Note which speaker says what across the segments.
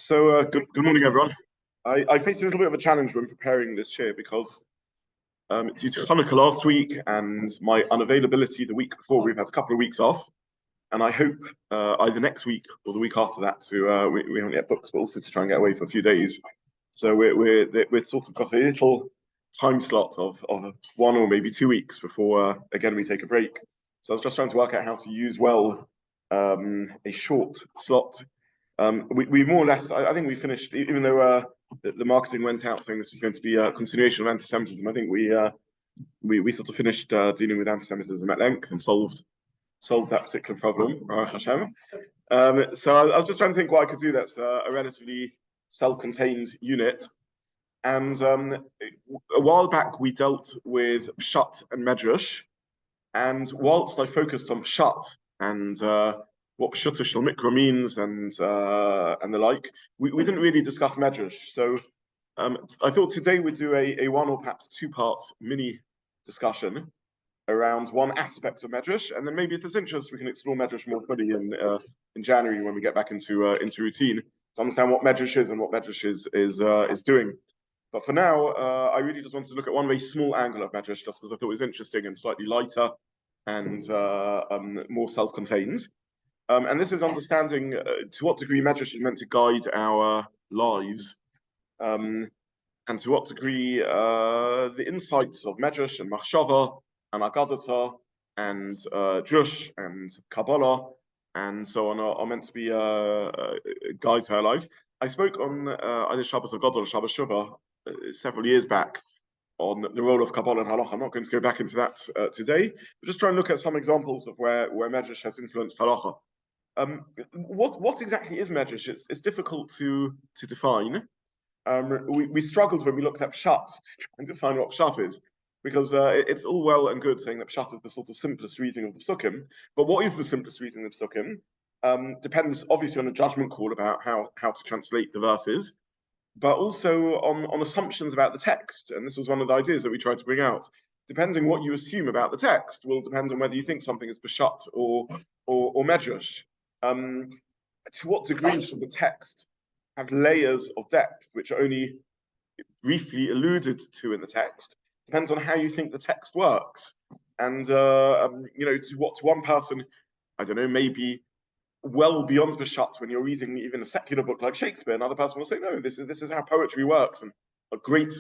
Speaker 1: Good morning, everyone. I faced a little bit of a challenge when preparing this year because due to Hanukkah last week and my unavailability the week before, we've had a couple of weeks off. And I hope either next week or the week after that we haven't yet booked, but also to try and get away for a few days. So we're sort of got a little time slot of 1 or maybe 2 weeks before again we take a break. So I was just trying to work out how to use well a short slot. We more or less, I think we finished, even though the marketing went out saying this was going to be a continuation of anti-Semitism. I think we sort of finished dealing with anti-Semitism at length and solved that particular problem. So I was just trying to think what I could do that's a relatively self-contained unit. And a while back we dealt with Pshat and Midrash, and whilst I focused on Pshat and what Pshuta Shel Mikra means and the like, we didn't really discuss Midrash. So I thought today we'd do a 1 or perhaps 2-part mini discussion around one aspect of Midrash, and then maybe if there's interest, we can explore Midrash more fully in January when we get back into routine to understand what Midrash is and what Midrash is doing. But for now, I really just wanted to look at one very small angle of Midrash, just because I thought it was interesting and slightly lighter and more self-contained. And this is understanding to what degree Midrash is meant to guide our lives, and to what degree the insights of Midrash and Machshava and Aggadata and Drush and Kabbalah and so on are meant to be a guide to our lives. I spoke on either Shabbos Aggadda or Shabbos Shuvah several years back on the role of Kabbalah and Halacha. I'm not going to go back into that today, but just try and look at some examples of where Midrash has influenced Halacha. What exactly is Midrash? It's difficult to define. We struggled when we looked at Pshat, trying to find what Pshat is, because it's all well and good saying that Pshat is the sort of simplest reading of the Psukim, but what is the simplest reading of the Psukim depends obviously on a judgment call about how to translate the verses, but also on assumptions about the text. And this was one of the ideas that we tried to bring out. Depending what you assume about the text will depend on whether you think something is Pshat or Midrash. To what degree should the text have layers of depth, which are only briefly alluded to in the text? Depends on how you think the text works. And to one person, I don't know, maybe well beyond the Pshat when you're reading even a secular book like Shakespeare. Another person will say, no, this is how poetry works, and a great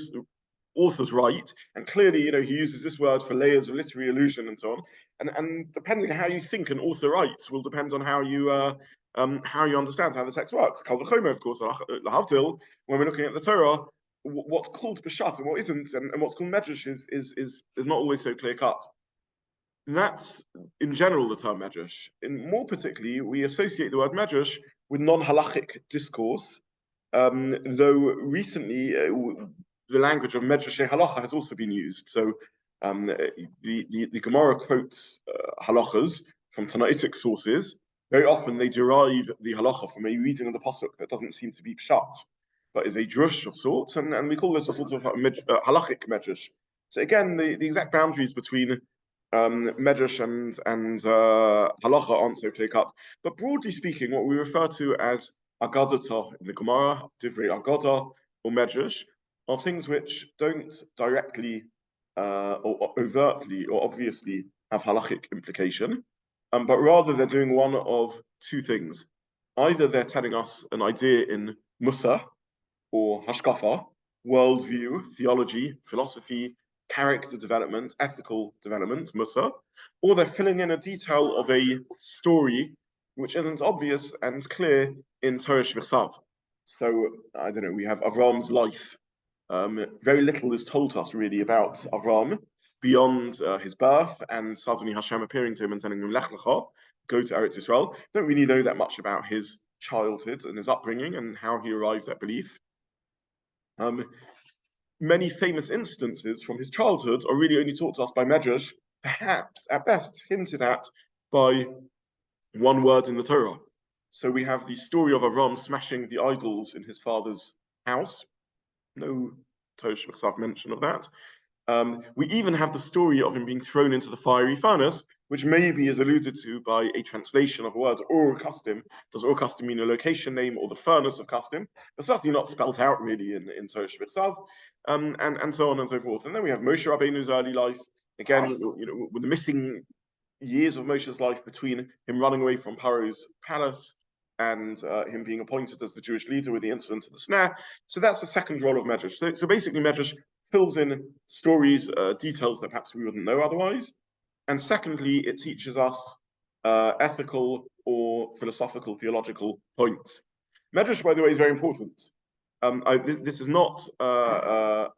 Speaker 1: authors write. And clearly, he uses this word for layers of literary allusion and so on. And depending on how you think an author writes will depend on how you understand how the text works. Kal v'chomer, of course, lahavdil, when we're looking at the Torah, what's called Pshat and what isn't, and what's called Midrash is not always so clear cut. That's in general the term Midrash. More particularly, we associate the word Midrash with non-halachic discourse, though recently the language of Midrash and Halacha has also been used. So the Gemara quotes halachas from Tanaitic sources. Very often they derive the halacha from a reading of the pasuk that doesn't seem to be pshat, but is a drush of sorts, and we call this a sort of halachic Midrash. So again, the exact boundaries between Midrash and halacha aren't so clear cut. But broadly speaking, what we refer to as Aggadata in the Gemara, Divrei Aggadda, or Midrash, are things which don't directly or overtly or obviously have halachic implication, but rather they're doing one of 2 things. Either they're telling us an idea in Musa or Hashkafa, worldview, theology, philosophy, character development, ethical development, Musa, or they're filling in a detail of a story which isn't obvious and clear in Torah Shvichsav. So, I don't know, we have Avram's life. Very little is told us really about Avram beyond his birth and suddenly Hashem appearing to him and telling him, Lech Lecha, go to Eretz Yisrael. Don't really know that much about his childhood and his upbringing and how he arrived at belief. Many famous instances from his childhood are really only taught to us by Midrash, perhaps at best hinted at by one word in the Torah. So we have the story of Avram smashing the idols in his father's house. No Torah mention of that. We even have the story of him being thrown into the fiery furnace, which maybe is alluded to by a translation of words or custom. Does or custom mean a location name or the furnace of custom? But certainly not spelt out really in Torah itself, and so on and so forth. And then we have Moshe Rabbeinu's early life. Again, with the missing years of Moshe's life between him running away from Paro's palace and him being appointed as the Jewish leader with the incident of the snare. So that's the second role of Midrash. So basically, Midrash fills in stories, details that perhaps we wouldn't know otherwise. And secondly, it teaches us ethical or philosophical, theological points. Midrash, by the way, is very important. This is not a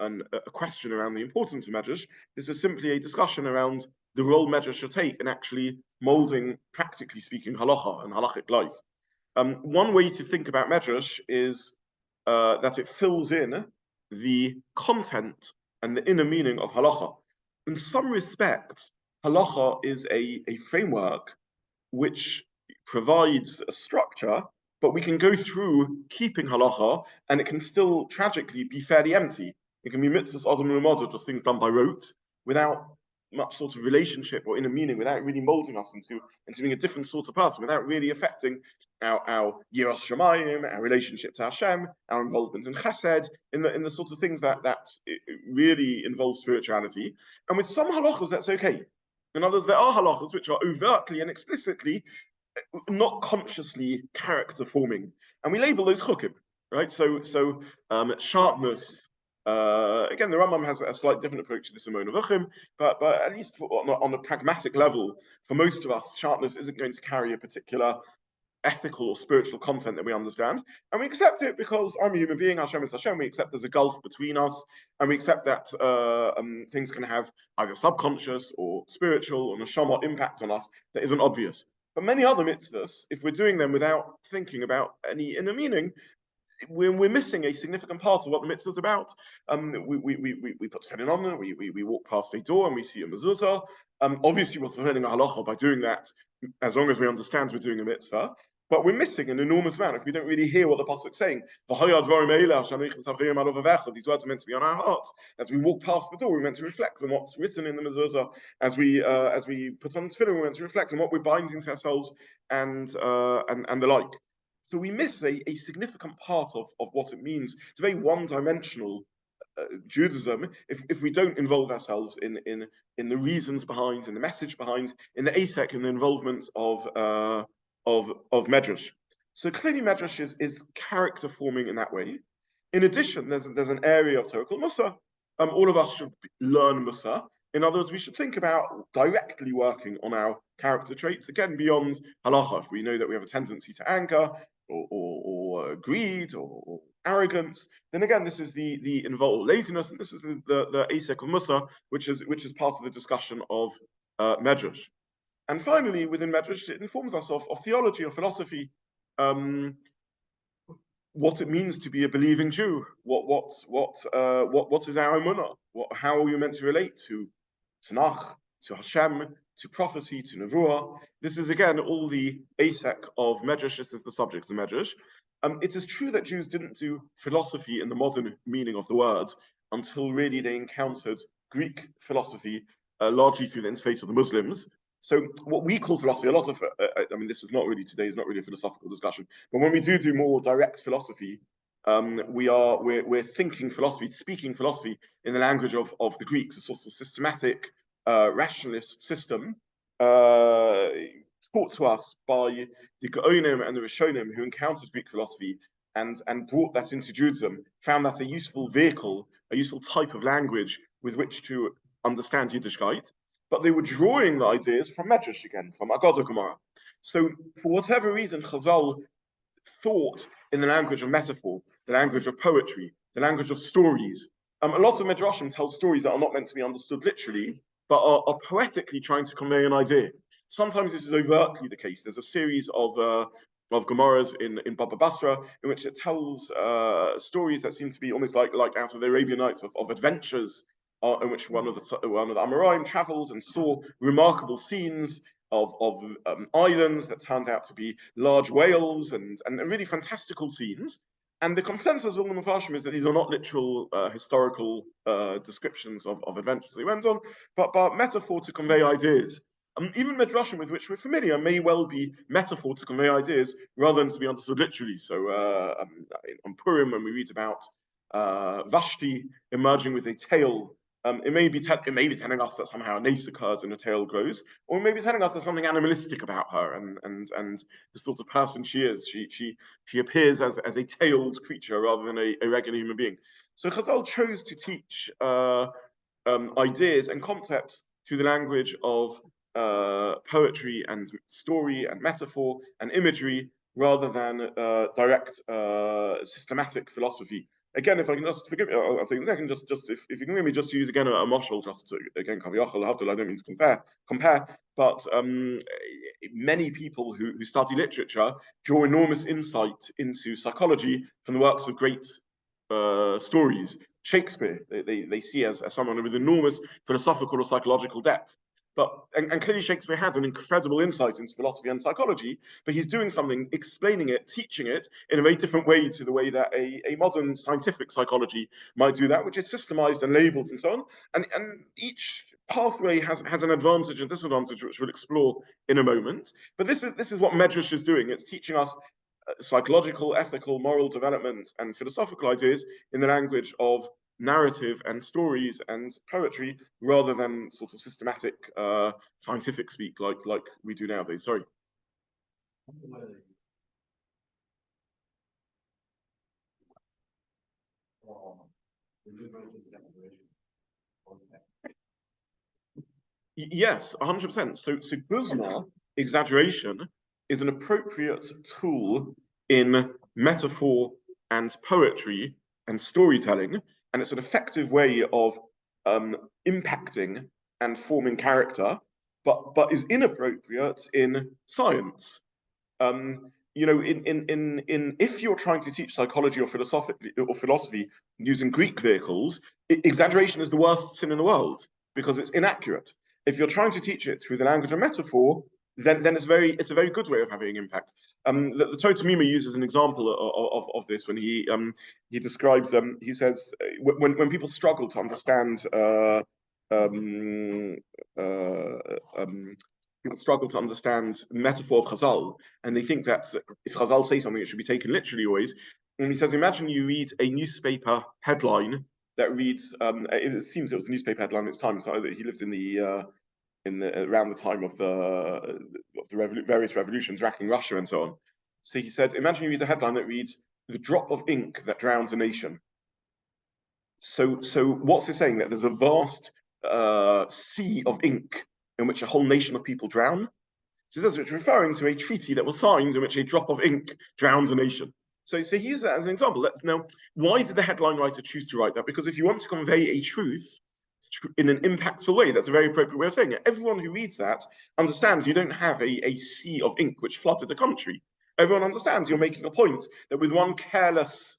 Speaker 1: question around the importance of Midrash. This is simply a discussion around the role Midrash should take in actually molding, practically speaking, halacha and halachic life. One way to think about Midrash is that it fills in the content and the inner meaning of halacha. In some respects, halacha is a framework which provides a structure, but we can go through keeping halacha and it can still tragically be fairly empty. It can be mitzvahs, adam u'modah, just things done by rote, without much sort of relationship or inner meaning, without really molding us into being a different sort of person, without really affecting our yiras shamayim, our relationship to Hashem, our involvement in chesed, in the sort of things that really involve spirituality. And with some halachas, that's okay. In others, there are halachas which are overtly and explicitly not consciously character forming, and we label those chukim, right? So sharpness. Again, the Rambam has a slightly different approach to this in Mona V'chim, but at least on a pragmatic level, for most of us, sharpness isn't going to carry a particular ethical or spiritual content that we understand, and we accept it because I'm a human being. Hashem is Hashem. We accept there's a gulf between us, and we accept that things can have either subconscious or spiritual or neshama impact on us that isn't obvious. But many other mitzvahs, if we're doing them without thinking about any inner meaning, we're missing a significant part of what the mitzvah is about. We put tefillin on, we walk past a door and we see a mezuzah. Obviously, we're fulfilling a halacha by doing that, as long as we understand we're doing a mitzvah. But we're missing an enormous amount if we don't really hear what the pasuk is saying. These words are meant to be on our hearts. As we walk past the door, we're meant to reflect on what's written in the mezuzah. As we put on tefillin, we're meant to reflect on what we're binding to ourselves and the like. So we miss a significant part of what it means. It's very one-dimensional Judaism if we don't involve ourselves in the reasons behind, in the message behind, in the asek, in the involvement of Midrash. So clearly Midrash is character forming in that way. In addition, there's an area of Torah called Musa. All of us should learn Musa. In other words, we should think about directly working on our character traits, again, beyond halacha. If we know that we have a tendency to anger or greed or arrogance, then again, this is the involved laziness, and this is the asek of Musa, which is part of the discussion of Midrash. And finally, within Midrash, it informs us of theology or philosophy, what it means to be a believing Jew. What is our emunah? How are we meant to relate to Tanakh, to Hashem, to prophecy, to Nevuah? This is again all the asek of Midrash. This is the subject of Midrash. It is true that Jews didn't do philosophy in the modern meaning of the word until really they encountered Greek philosophy, largely through the interface of the Muslims. So what we call philosophy, a lot of, this is not really today, is not really a philosophical discussion, but when we do more direct philosophy, we're thinking philosophy, speaking philosophy in the language of the Greeks, a sort of systematic rationalist system taught to us by the Gaonim and the Rishonim who encountered Greek philosophy and brought that into Judaism, found that a useful vehicle, a useful type of language with which to understand Yiddishkeit. But they were drawing the ideas from Midrash again, from Aggadata Agadda. So for whatever reason, Chazal thought in the language of metaphor, the language of poetry, the language of stories. A lot of Midrashim tell stories that are not meant to be understood literally, but are poetically trying to convey an idea. Sometimes this is overtly the case. There's a series of Gemaras in Baba Basra in which it tells stories that seem to be almost like out of the Arabian Nights of adventures, in which one of the Amoraim traveled and saw remarkable scenes of islands that turned out to be large whales and really fantastical scenes. And the consensus of the Mepharshim is that these are not literal historical descriptions of adventures they went on, but metaphor to convey ideas. Even Midrashim with which we're familiar may well be metaphor to convey ideas rather than to be understood literally. So on Purim, when we read about Vashti emerging with a tail, it may be telling us that somehow a nace occurs and a tail grows, or it may be telling us there's something animalistic about her and the sort of person she is. She appears as a tailed creature rather than a regular human being. So Chazal chose to teach ideas and concepts through the language of poetry and story and metaphor and imagery rather than direct systematic philosophy. Again, if I can just forgive me, I'll take a second. Just if you can maybe just use again a moshel, just to again kaviyachal. I don't mean to compare, but many people who study literature draw enormous insight into psychology from the works of great stories. Shakespeare, they see as someone with enormous philosophical or psychological depth. And clearly Shakespeare has an incredible insight into philosophy and psychology, but he's doing something, explaining it, teaching it in a very different way to the way that a modern scientific psychology might do that, which is systemized and labeled and so on. And each pathway has an advantage and disadvantage, which we'll explore in a moment. But this is what Medrash is doing. It's teaching us psychological, ethical, moral development, and philosophical ideas in the language of narrative and stories and poetry rather than sort of systematic scientific speak like we do nowadays. Sorry. Yes, 100%. So Guzma, exaggeration, is an appropriate tool in metaphor and poetry and storytelling, and it's an effective way of impacting and forming character, but is inappropriate in science. If you're trying to teach psychology or philosophy using Greek vehicles, exaggeration is the worst sin in the world because it's inaccurate. If you're trying to teach it through the language of metaphor, then it's a very good way of having impact. The Totamima uses an example of this when he describes he says when people struggle to understand um, uh, um, people struggle to understand the metaphor of Chazal, and they think that if Chazal say something, it should be taken literally always. And he says, imagine you read a newspaper headline that reads, it seems it was a newspaper headline at its time, so he lived around the time of the various revolutions racking Russia and so on. So he said, imagine you read a headline that reads, "The drop of ink that drowns a nation." So what's this saying? That there's a vast sea of ink in which a whole nation of people drown? So it's referring to a treaty that was signed in which a drop of ink drowns a nation. So he used that as an example. Now, why did the headline writer choose to write that? Because if you want to convey a truth in an impactful way, that's a very appropriate way of saying it. Everyone who reads that understands you don't have a sea of ink which flooded the country. Everyone understands you're making a point that with one careless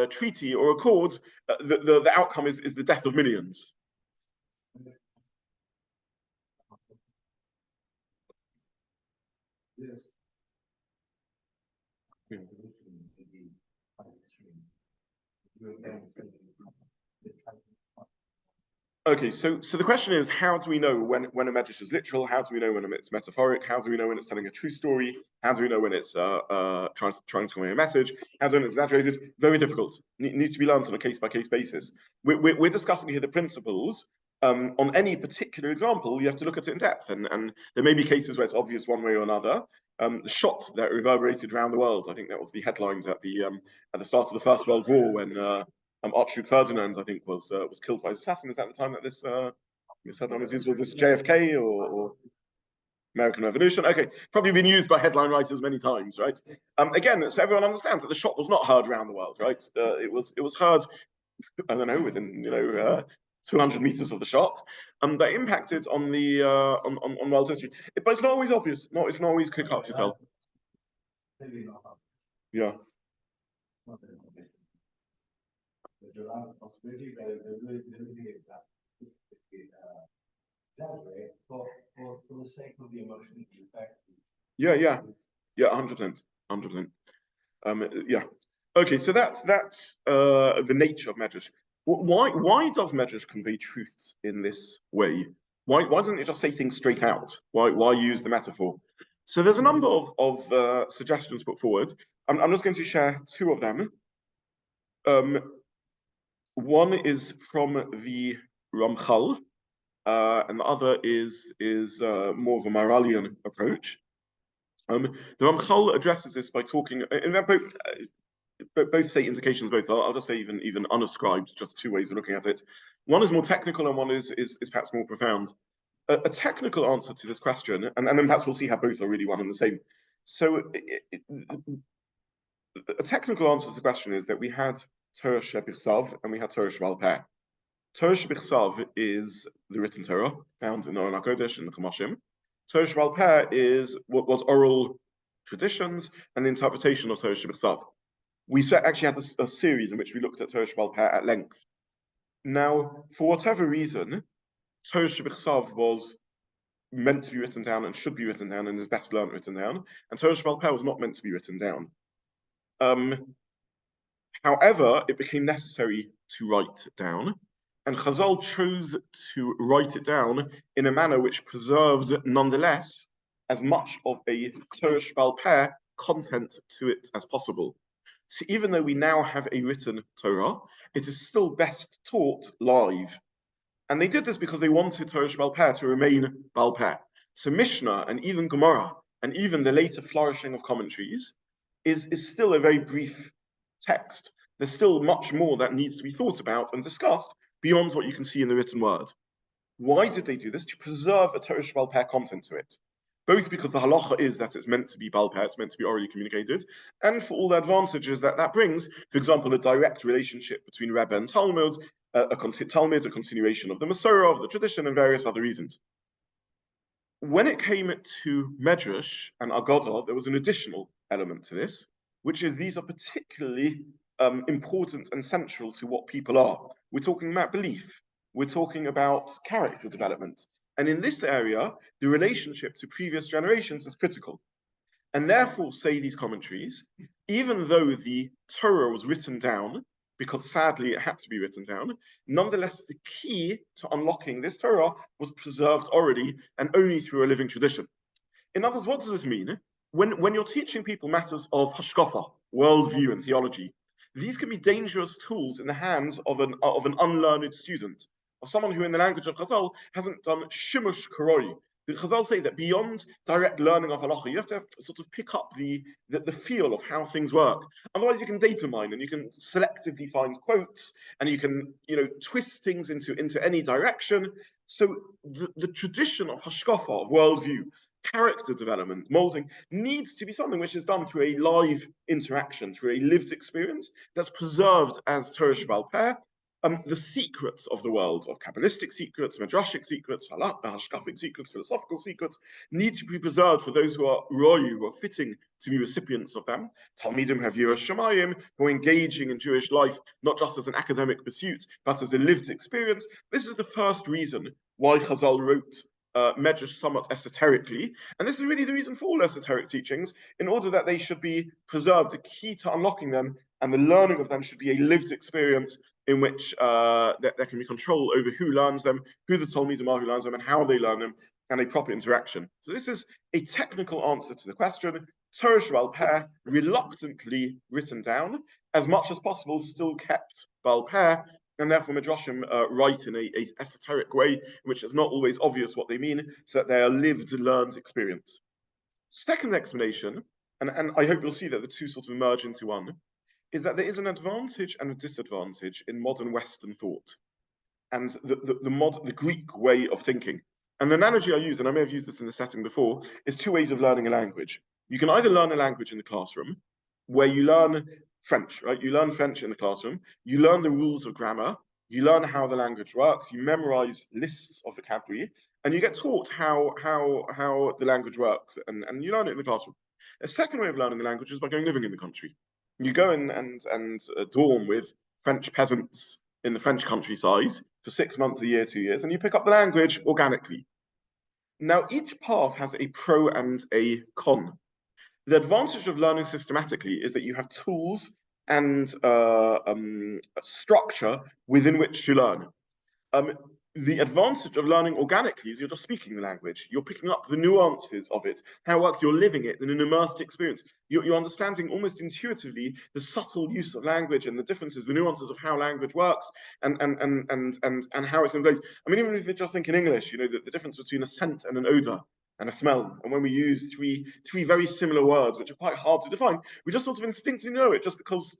Speaker 1: treaty or accord, the outcome is the death of millions. Yes. Okay, so the question is, how do we know when a medrash is literal? How do we know when it's metaphoric? How do we know when it's telling a true story? How do we know when it's trying to convey a message? How do we know it's exaggerated? Very difficult. Needs to be learned on a case-by-case basis. We're discussing here the principles. On any particular example, you have to look at it in depth, and there may be cases where it's obvious one way or another. The shot that reverberated around the world, I think that was the headlines at the start of the First World War when Archduke Ferdinand, I think, was killed by his assassin. Is that the time that this headline was used? Was this JFK or American Revolution? Okay, probably been used by headline writers many times, right? Again, so everyone understands that the shot was not heard around the world, right? It was heard, I don't know, within 200 meters of the shot, and that impacted on the on world history. But it's not always obvious. It's not always quick cut to tell. Yeah. For the sake of the emotion effect. Yeah, 100%. Yeah. Okay, so that's the nature of Medrash. Why does Medrash convey truths in this way? Why doesn't it just say things straight out? Why use the metaphor? So there's a number of suggestions put forward. I'm just going to share two of them. One is from the Ramchal, and the other is more of a Maralian approach. The Ramchal addresses this by talking, and both say indications. Both I'll just say even unascribed. Just two ways of looking at it. One is more technical, and one is perhaps more profound. A technical answer to this question, and then perhaps we'll see how both are really one and the same. So, a technical answer to the question is that we had Torah Shebichsav and we had Torah Shebal Peh. Torah Shebichsav is the written Torah found in the Aron HaKodesh and the Chumashim. Torah Shebal Peh is what was oral traditions and the interpretation of Torah Shebichsav. We actually had a series in which we looked at Torah Shebal Peh at length. Now, for whatever reason, Torah Shebichsav was meant to be written down and should be written down and is best learned written down, and Torah Shebal Peh was not meant to be written down. However, it became necessary to write down, and Chazal chose to write it down in a manner which preserved, nonetheless, as much of a Torah Shebal Peh content to it as possible. So even though we now have a written Torah, it is still best taught live. And they did this because they wanted Torah Shebal Peh to remain Bal Peh. So Mishnah and even Gemara and even the later flourishing of commentaries is still a very brief text. There's still much more that needs to be thought about and discussed beyond what you can see in the written word. Why did they do this? To preserve a Torah Shebal Peh content to it. Both because the halacha is that it's meant to be Bal Peh, it's meant to be orally communicated, and for all the advantages that brings, for example, a direct relationship between Rebbe and Talmud, a continuation of the Masorah, of the tradition, and various other reasons. When it came to Midrash and Aggadda, there was an additional element to this, which is these are particularly important and central to what people are. We're talking about belief. We're talking about character development. And in this area, the relationship to previous generations is critical. And therefore, say these commentaries, even though the Torah was written down, because sadly it had to be written down, nonetheless, the key to unlocking this Torah was preserved orally and only through a living tradition. In other words, what does this mean? When you're teaching people matters of hashkafa, worldview, and theology, these can be dangerous tools in the hands of an unlearned student, of someone who, in the language of Chazal, hasn't done shimush karoi. The Chazal say that beyond direct learning of halacha, you have to sort of pick up the feel of how things work. Otherwise, you can data mine and you can selectively find quotes and you can twist things into any direction. So the tradition of hashkafa, of worldview, character development, molding, needs to be something which is done through a live interaction, through a lived experience that's preserved as Torah Shebal Peh. The secrets of the world, of Kabbalistic secrets, Midrashic secrets, hashkafic secrets, philosophical secrets, need to be preserved for those who are royu, who are fitting to be recipients of them. Talmidim have Yiras Shamayim, who are engaging in Jewish life, not just as an academic pursuit, but as a lived experience. This is the first reason why Chazal wrote Midrash somewhat esoterically, and this is really the reason for all esoteric teachings, in order that they should be preserved. The key to unlocking them and the learning of them should be a lived experience in which there can be control over who learns them, who the Talmidim are who learns them, and how they learn them, and a proper interaction. So this is a technical answer to the question. Torah Shebal Peh, reluctantly written down, as much as possible still kept Bal Peh, and therefore Midrashim write in a esoteric way, in which it's not always obvious what they mean, so that they are lived, learned experience. Second explanation, and I hope you'll see that the two sort of merge into one, is that there is an advantage and a disadvantage in modern Western thought and the Greek way of thinking. And the analogy I use, and I may have used this in the setting before, is two ways of learning a language. You can either learn a language in the classroom, where you learn French, right? You learn French in the classroom, you learn the rules of grammar, you learn how the language works, you memorize lists of vocabulary, and you get taught how the language works, and you learn it in the classroom. A second way of learning the language is by living in the country. You go in and dorm with French peasants in the French countryside for 6 months, a year, 2 years, and you pick up the language organically. Now, each path has a pro and a con. The advantage of learning systematically is that you have tools and structure within which to learn. the advantage of learning organically is you're just speaking the language. You're picking up the nuances of it, how it works. You're living it in an immersed experience. You're understanding almost intuitively the subtle use of language and the differences, the nuances of how language works and how it's embedded. I mean, even if you just think in English, the difference between a scent and an odor and a smell. And when we use three very similar words, which are quite hard to define, we just sort of instinctively know it just because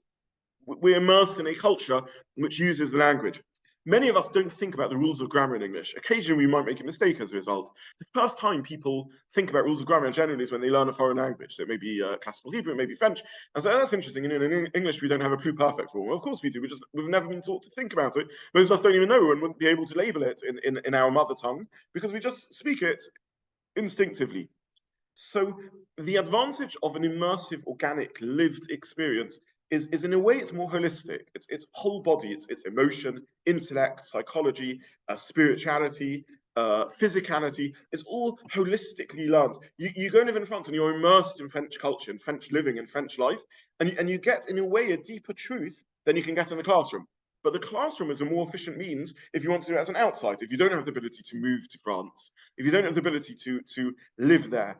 Speaker 1: we're immersed in a culture which uses the language. Many of us don't think about the rules of grammar in English. Occasionally, we might make a mistake as a result. The first time people think about rules of grammar generally is when they learn a foreign language. So it may be classical Hebrew, it may be French. And so that's interesting. In English, we don't have a pluperfect form. Well, of course we do. We've never been taught to think about it. Most of us don't even know and wouldn't be able to label it in our mother tongue because we just speak it instinctively. So the advantage of an immersive, organic, lived experience is in a way it's more holistic. It's whole body. It's emotion, intellect, psychology, spirituality, physicality. It's all holistically learned. You go and live in France and you're immersed in French culture and French living and French life, and you get in a way a deeper truth than you can get in the classroom. But the classroom is a more efficient means if you want to do it as an outsider, if you don't have the ability to move to France, if you don't have the ability to live there,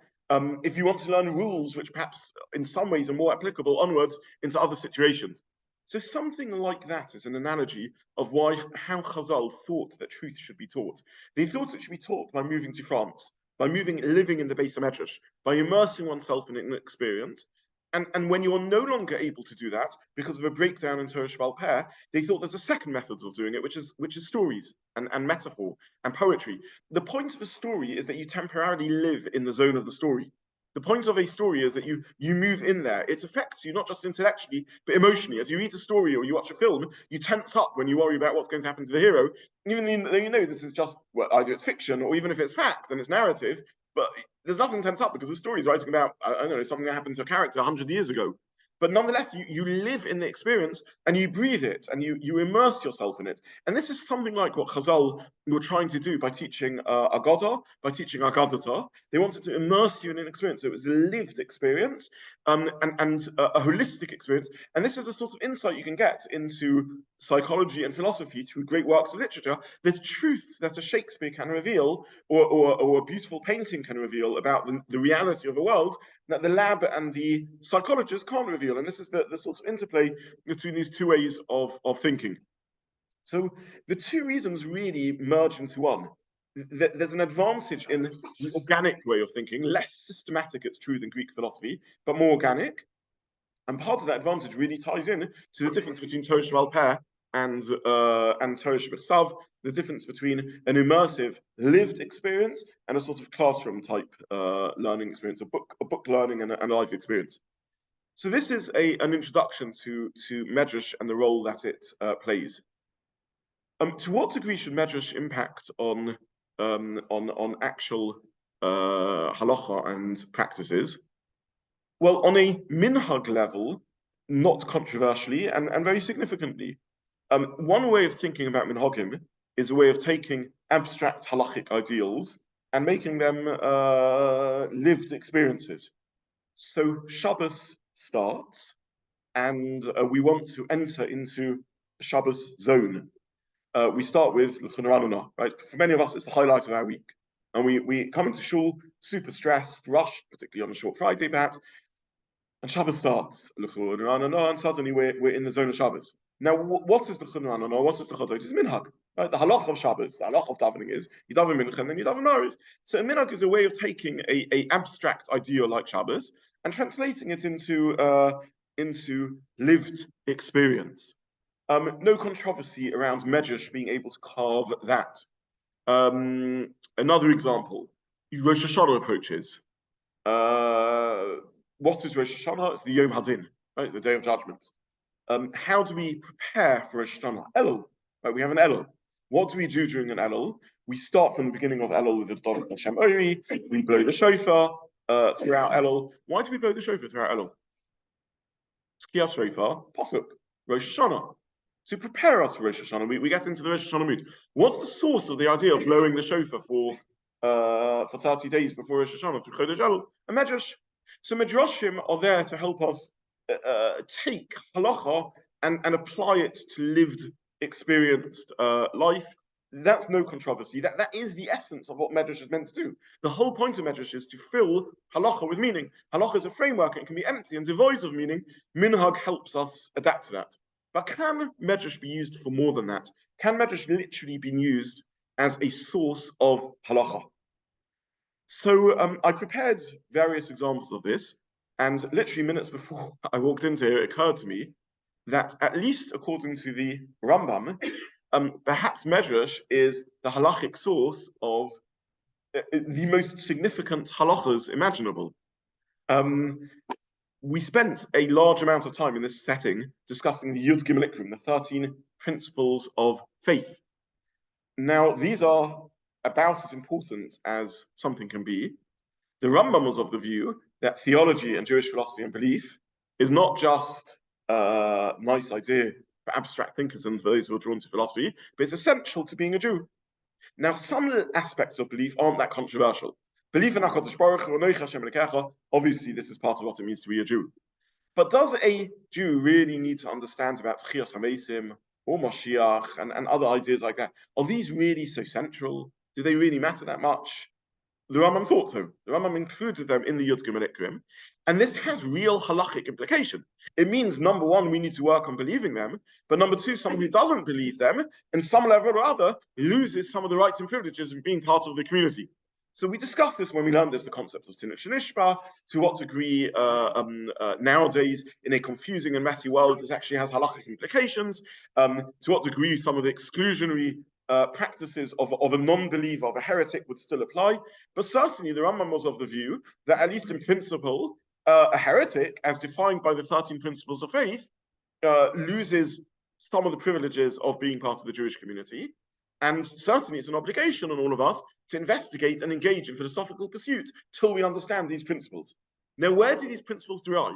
Speaker 1: if you want to learn rules which perhaps in some ways are more applicable onwards into other situations. So something like that is an analogy of how Chazal thought that truth should be taught. They thought it should be taught by moving to France, by living in the Beis Midrash, by immersing oneself in an experience. And when you're no longer able to do that because of a breakdown in Torah Sheba'al Peh, they thought there's a second method of doing it, which is stories and metaphor and poetry. The point of a story is that you temporarily live in the zone of the story. The point of a story is that you move in there. It affects you not just intellectually, but emotionally. As you read a story or you watch a film, you tense up when you worry about what's going to happen to the hero, even though you know this is just, well, either it's fiction or even if it's fact and it's narrative, but there's nothing tense up because the story is writing about, I don't know, something that happened to a character 100 years ago. But nonetheless, you live in the experience and you breathe it and you immerse yourself in it. And this is something like what Chazal were trying to do by teaching Aggadata, by teaching Aggadata. They wanted to immerse you in an experience. So it was a lived experience and a holistic experience. And this is a sort of insight you can get into psychology and philosophy through great works of literature. There's truths that a Shakespeare can reveal or a beautiful painting can reveal about the reality of the world that the lab and the psychologist can't reveal. And this is the sort of interplay between these two ways of thinking. So the two reasons really merge into one. There's an advantage in the organic way of thinking, less systematic, it's true, than Greek philosophy, but more organic. And part of that advantage really ties in to the difference between Torah Sheba'al Peh and Torah Shebechsav, the difference between an immersive, lived experience and a sort of classroom type learning experience, a book learning and a life experience. So this is an introduction to Midrash and the role that it plays. To what degree should Midrash impact on actual halacha and practices? Well, on a minhag level, not controversially and very significantly. One way of thinking about minhagim is a way of taking abstract halachic ideals and making them lived experiences. So Shabbos starts, and we want to enter into a Shabbos zone. We start with L'chon Ranuna, right? For many of us, it's the highlight of our week. And we come into shul super stressed, rushed, particularly on a short Friday perhaps, and Shabbos starts, and suddenly we're in the zone of Shabbos. Now, what is the Chunran, or what is the Chodot? It's minhag. Right? The halach of Shabbos, the halach of davening is you daven mincha and then you daven Maariv. So a minhag is a way of taking a abstract idea like Shabbos and translating it into lived experience. No controversy around Medrash being able to carve that. Another example, Rosh Hashanah approaches. What is Rosh Hashanah? It's the Yom Hadin, right? It's the Day of Judgment. How do we prepare for Rosh Hashanah? Elul, right? We have an Elul. What do we do during an Elul? We start from the beginning of Elul with the Don Hashem Ori. We blow the shofar throughout Elul. Why do we blow the shofar throughout Elul? Tkiyat shofar, pasuk, Rosh Hashanah. To prepare us for Rosh Hashanah, we get into the Rosh Hashanah mood. What's the source of the idea of blowing the shofar for 30 days before Rosh Hashanah, to Chodesh Elul? A Medrash. So Midrashim are there to help us take halacha and apply it to lived, experienced life, That's no controversy. That is the essence of what Midrash is meant to do. The whole point of Midrash is to fill halacha with meaning. Halacha is a framework and can be empty and devoid of meaning. Minhag helps us adapt to that. But can Midrash be used for more than that? Can Midrash literally be used as a source of halacha? So I prepared various examples of this, and literally minutes before I walked into here, it occurred to me that at least according to the Rambam, perhaps Midrash is the halachic source of the most significant halachas imaginable. We spent a large amount of time in this setting discussing the Yud Gimel Ikrim, the 13 principles of faith. Now, these are about as important as something can be. The Rambam was of the view that theology and Jewish philosophy and belief is not just a nice idea for abstract thinkers and for those who are drawn to philosophy, but it's essential to being a Jew. Now, some aspects of belief aren't that controversial. Belief in HaKadosh Baruch Hu, obviously this is part of what it means to be a Jew. But does a Jew really need to understand about Tchias HaMesim or Mashiach and other ideas like that? Are these really so central? Do they really matter that much? The Rambam thought so. The Rambam included them in the Yud Gimel Ikrim, and this has real halachic implication. It means, number one, we need to work on believing them, but number two, someone who doesn't believe them, in some level or other, loses some of the rights and privileges of being part of the community. So we discussed this when we learned this, the concept of Tinuk Shanishba, to what degree nowadays, in a confusing and messy world, this actually has halachic implications, to what degree some of the exclusionary practices of a non-believer, of a heretic, would still apply. But certainly the Rambam was of the view that, at least in principle, a heretic, as defined by the 13 principles of faith, loses some of the privileges of being part of the Jewish community. And certainly it's an obligation on all of us to investigate and engage in philosophical pursuit till we understand these principles. Now, where do these principles derive?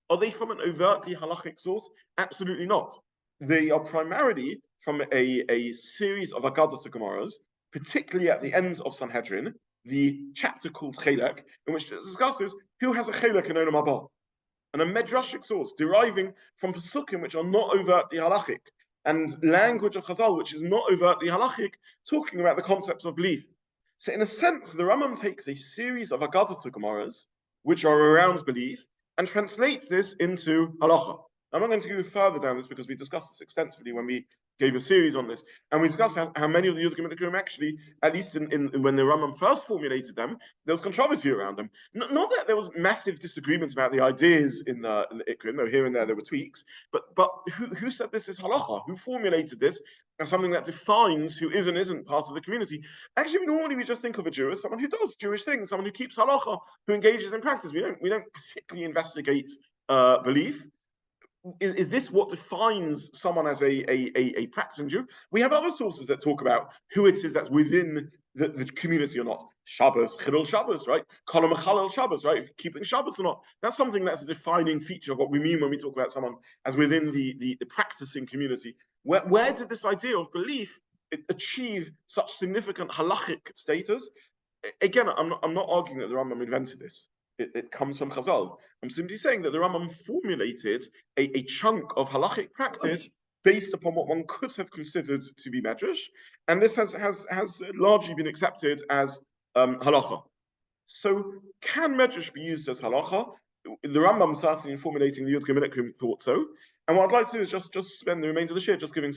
Speaker 1: Are they from an overtly halachic source? Absolutely not. They are primarily from a series of Aggadata Gemmaras, particularly at the ends of Sanhedrin, the chapter called Chelek, in which it discusses who has a Chelek in Olam Haba, and a Midrashic source deriving from Pesukim which are not overtly halachic, and language of Chazal which is not overtly halachic, talking about the concepts of belief. So in a sense, the Rambam takes a series of Aggadata Gemmaras, which are around belief, and translates this into halacha. I'm not going to go further down this because we discussed this extensively when we gave a series on this, and we discussed how many of the Yud Gimel Ikrim actually, at least in when the Rambam first formulated them, there was controversy around them. Not that there was massive disagreements about the ideas in the Ikrim, though here and there were tweaks, but who said this is halacha? Who formulated this as something that defines who is and isn't part of the community? Actually, normally we just think of a Jew as someone who does Jewish things, someone who keeps halacha, who engages in practice. We don't particularly investigate belief. Is this what defines someone as a practicing Jew? We have other sources that talk about who it is that's within the community or not. Shabbos, Chilul Shabbos, right? Kol Mechalel Shabbos, right? Keeping Shabbos or not. That's something that's a defining feature of what we mean when we talk about someone as within the practicing community. Where did this idea of belief achieve such significant halachic status? Again, I'm not arguing that the Rambam invented this. It comes from Chazal. I'm simply saying that the Rambam formulated a chunk of halachic practice based upon what one could have considered to be Midrash, and this has largely been accepted as halacha. So, can Midrash be used as halacha? The Rambam, certainly in formulating the Yud Gimel Ikrim, thought so. And what I'd like to do is just spend the remainder of the shir just giving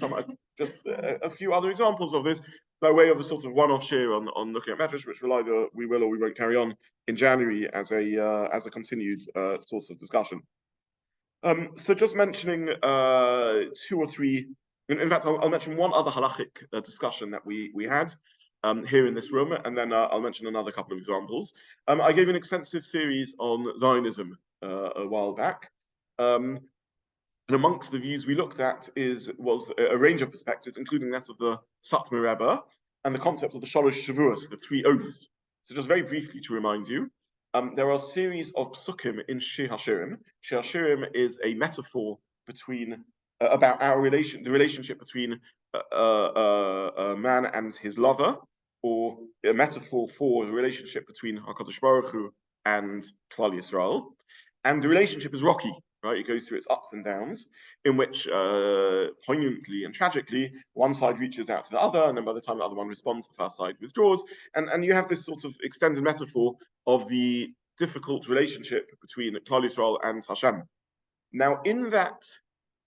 Speaker 1: a few other examples of this by way of a sort of one-off shir on looking at Midrash, which we will or we won't carry on in January as a continued source of discussion. So just mentioning two or three. In fact, I'll mention one other halachic discussion that we had here in this room, and then I'll mention another couple of examples. I gave an extensive series on Zionism a while back. And amongst the views we looked at was a range of perspectives, including that of the Satmar Rebbe and the concept of the Shalosh Shavuos, the 3 oaths. So just very briefly to remind you, there are a series of psukim in Shir HaShirim. Shir HaShirim is a metaphor between about the relationship between a man and his lover, or a metaphor for the relationship between HaKadosh Baruch Hu and Klal Yisrael. And the relationship is rocky. right? It goes through its ups and downs, in which poignantly and tragically, one side reaches out to the other, and then by the time the other one responds, the first side withdraws. And you have this sort of extended metaphor of the difficult relationship between Klal Yisrael and Hashem. Now, in that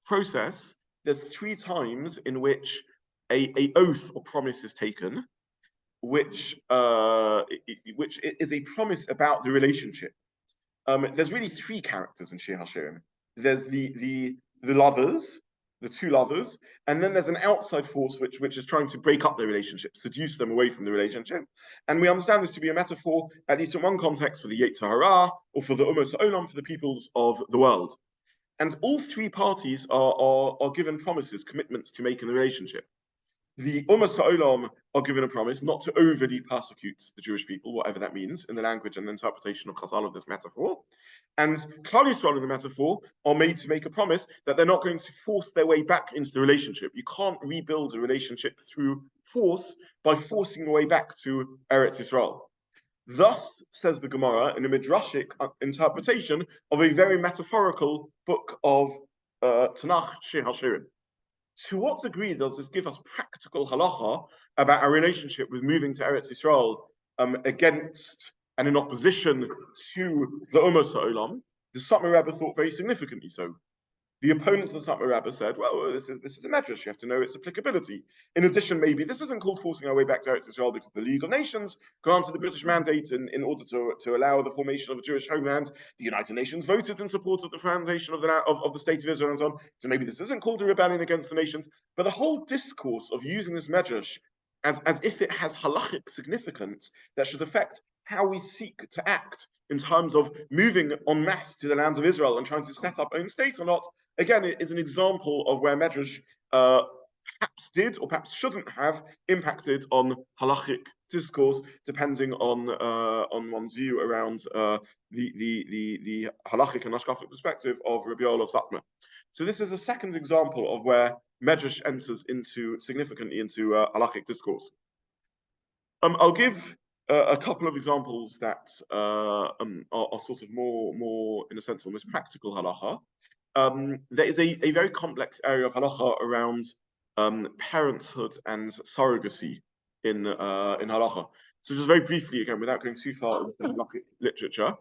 Speaker 1: process, there's 3 times in which a oath or promise is taken, which is a promise about the relationship. There's really 3 characters in Shir HaShirim. There's the lovers, the 2 lovers, and then there's an outside force which is trying to break up their relationship, seduce them away from the relationship. And we understand this to be a metaphor, at least in one context, for the Yetzer Hara, or for the Umos Olam, for the peoples of the world. And all 3 parties are given promises, commitments to make in the relationship. The Ummas Ha'olam are given a promise not to overly persecute the Jewish people, whatever that means, in the language and the interpretation of Chazal of this metaphor. And Klal Yisrael in the metaphor are made to make a promise that they're not going to force their way back into the relationship. You can't rebuild a relationship through force by forcing your way back to Eretz Yisrael. Thus, says the Gemara, in a midrashic interpretation of a very metaphorical book of Tanakh, Shir HaShirim. To what degree does this give us practical halacha about our relationship with moving to Eretz Yisrael against and in opposition to the Umos Ha'olam? The Satmar Rebbe thought very significantly so. The opponents of the Satmar Rebbe said, well, this is a Midrash, you have to know its applicability. In addition, maybe this isn't called forcing our way back to Eretz Yisrael because the League of Nations granted the British mandate in order to allow the formation of a Jewish homeland. The United Nations voted in support of the foundation of the State of Israel and so on. So maybe this isn't called a rebellion against the nations. But the whole discourse of using this Midrash as if it has halachic significance that should affect how we seek to act in terms of moving en masse to the lands of Israel and trying to set up own states or not, again, it is an example of where Midrash perhaps did or perhaps shouldn't have impacted on halachic discourse, depending on one's view around the halachic and hashkafic perspective of Rabbi Yoel of Satmar. So this is a second example of where Midrash enters significantly into halachic discourse. I'll give a couple of examples that are sort of more, in a sense, almost practical halacha. There is a very complex area of halacha around parenthood and surrogacy in halacha. So just very briefly, again, without going too far into halachic literature,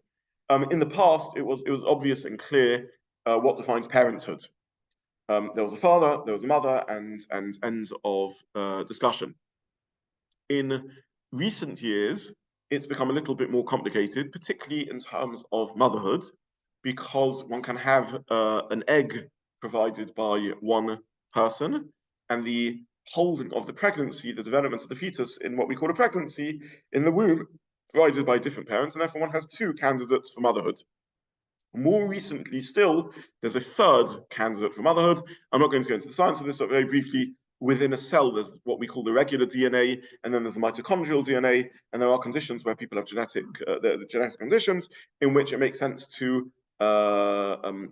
Speaker 1: in the past it was obvious and clear what defines parenthood. There was a father, there was a mother, and ends of discussion. In recent years, it's become a little bit more complicated, particularly in terms of motherhood, because one can have an egg provided by one person, and the holding of the pregnancy, the development of the fetus in what we call a pregnancy in the womb, provided by different parents, and therefore one has 2 candidates for motherhood. More recently still, there's a 3rd candidate for motherhood. I'm not going to go into the science of this, but very briefly, within a cell, there's what we call the regular DNA, and then there's the mitochondrial DNA, and there are conditions where people have genetic conditions in which it makes sense to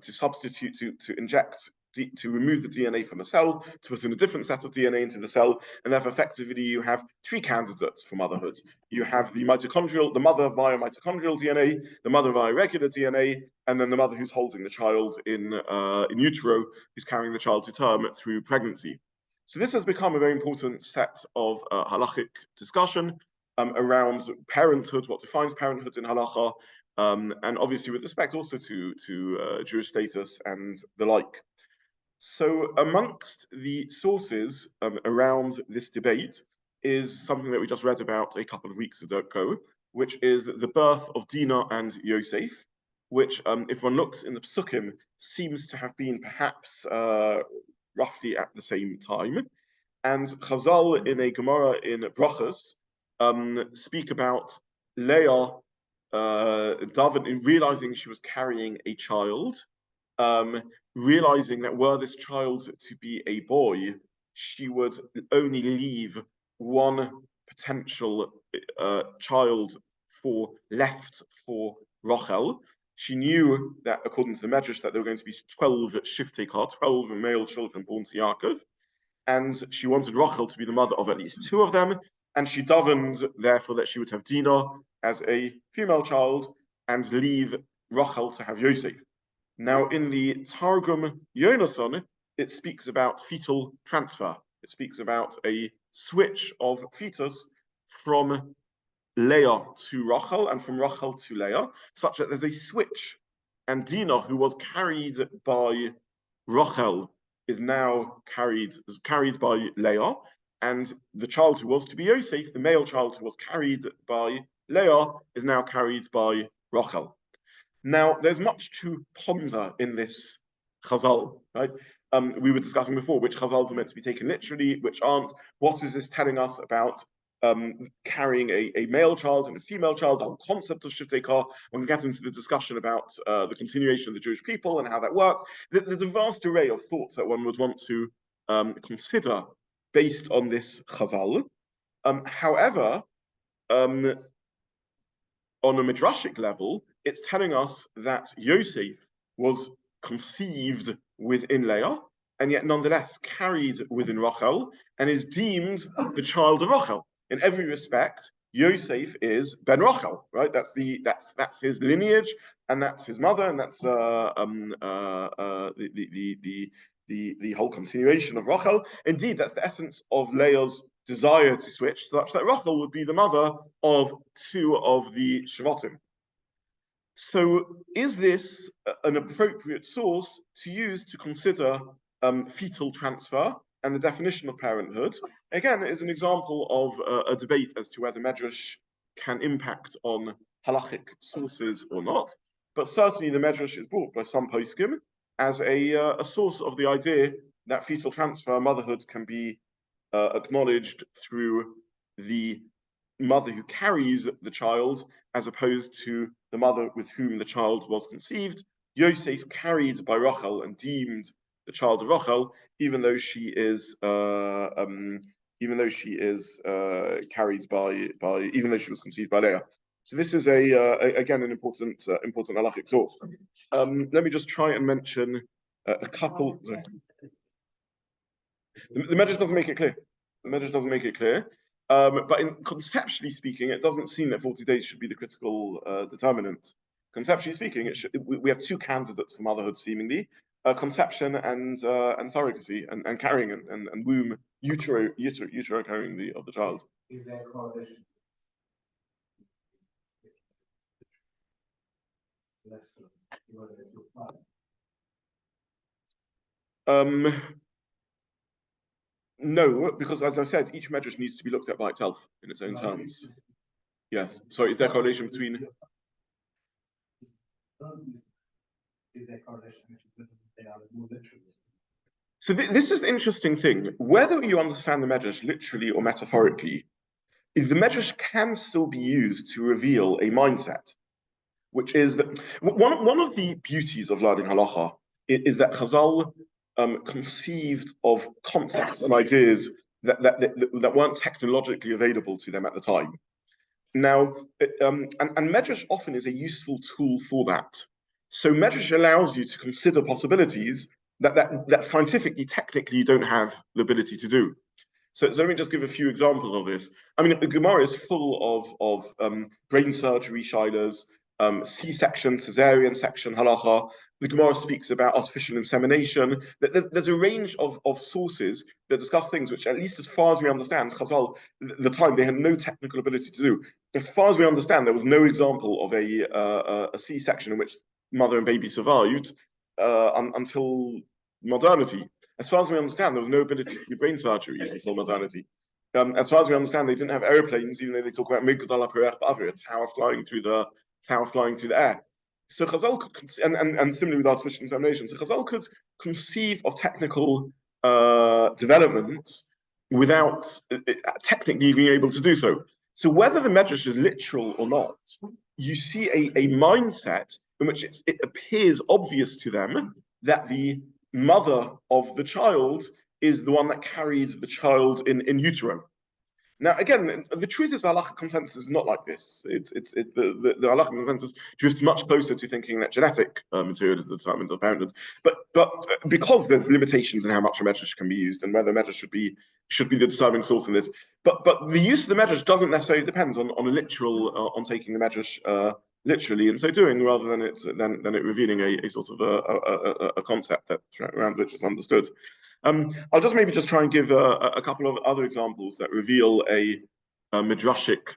Speaker 1: substitute, to inject, to remove the DNA from a cell, to put in a different set of DNA into the cell, and therefore effectively you have 3 candidates for motherhood. You have the mother via mitochondrial DNA, the mother via regular DNA, and then the mother who's holding the child in utero, who's carrying the child to term through pregnancy. So this has become a very important set of halachic discussion around parenthood, what defines parenthood in halacha, and obviously with respect also to Jewish status and the like. So amongst the sources around this debate is something that we just read about a couple of weeks ago, which is the birth of Dinah and Yosef, which, if one looks in the Psukim, seems to have been perhaps roughly at the same time. And Chazal in a Gemara in Brachos speak about Leah realizing she was carrying a child, realizing that were this child to be a boy, she would only leave one potential child left for Rachel. She knew that, according to the Midrash, that there were going to be 12 shiftei kar, 12 male children born to Yaakov, and she wanted Rachel to be the mother of at least 2 of them, and she davened, therefore, that she would have Dinah as a female child and leave Rachel to have Yosef. Now, in the Targum Yonason, it speaks about fetal transfer. It speaks about a switch of fetus from Leah to Rachel and from Rachel to Leah, such that there's a switch. And Dinah, who was carried by Rachel, is carried by Leah, and the child who was to be Yosef, the male child who was carried by Leah, is now carried by Rachel. Now, there's much to ponder in this chazal, right? We were discussing before which chazals are meant to be taken literally, which aren't. What is this telling us about carrying a male child and a female child? The whole concept of shivtei. When we get into the discussion about the continuation of the Jewish people and how that worked, there's a vast array of thoughts that one would want to consider based on this chazal. However, on a midrashic level, it's telling us that Yosef was conceived within Leah, and yet nonetheless carried within Rachel, and is deemed the child of Rachel. In every respect, Yosef is Ben Rachel, right? That's his lineage, and that's his mother, and that's the whole continuation of Rachel. Indeed, that's the essence of Leah's desire to switch, such that Rachel would be the mother of two of the Shvatim. So, is this an appropriate source to use to consider fetal transfer and the definition of parenthood? Again, it is an example of a debate as to whether Midrash can impact on halachic sources or not. But certainly, the Midrash is brought by some poskim as a source of the idea that fetal transfer, motherhood, can be acknowledged through the mother who carries the child, as opposed to the mother with whom the child was conceived. Yosef carried by Rachel and deemed the child of Rachel, even though she is carried even though she was conceived by Leah. So this is again an important halachic source. Let me just try and mention a couple. The Midrash doesn't make it clear. The Midrash doesn't make it clear. But conceptually speaking, it doesn't seem that 40 days should be the critical determinant. Conceptually speaking, we have two candidates for motherhood, seemingly: conception and surrogacy, and carrying and womb utero carrying of the child. Is there a correlation? No, because as I said, each medrash needs to be looked at by itself in its own terms. Yes. So is there correlation between? Is there correlation between they are more literal? So this is the interesting thing. Whether you understand the medrash literally or metaphorically, the medrash can still be used to reveal a mindset, which is that one of the beauties of learning halacha is that Chazal conceived of concepts and ideas that weren't technologically available to them at the time. Now, and Medrash often is a useful tool for that. So Medrash allows you to consider possibilities that scientifically, technically, you don't have the ability to do. So let me just give a few examples of this. I mean, the Gemara is full of brain surgery shilas, C-section, cesarean section, halacha. The Gemara speaks about artificial insemination. There's a range of sources that discuss things which, at least as far as we understand, Chazal, the time they had no technical ability to do. As far as we understand, there was no example of a C-section in which mother and baby survived until modernity. As far as we understand, there was no ability to do brain surgery until modernity. As far as we understand, they didn't have airplanes, even though they talk about Migdal HaPerech Ba'avir, tower flying through the air. So Chazal could, and similarly with artificial insemination, so Chazal could conceive of technical developments without technically being able to do so. So whether the Medrash is literal or not, you see a mindset in which it appears obvious to them that the mother of the child is the one that carried the child in utero. Now, again, the truth is the halachic consensus is not like this. The halachic consensus drifts much closer to thinking that genetic material is the determinant of parenthood. But because there's limitations in how much a medrash can be used and whether a medrash should be the determining source in this, but the use of the medrash doesn't necessarily depend on a literal on taking the medrash literally in so doing, rather than it revealing a sort of a concept that around which it's understood. I'll just maybe just try and give a couple of other examples that reveal a midrashic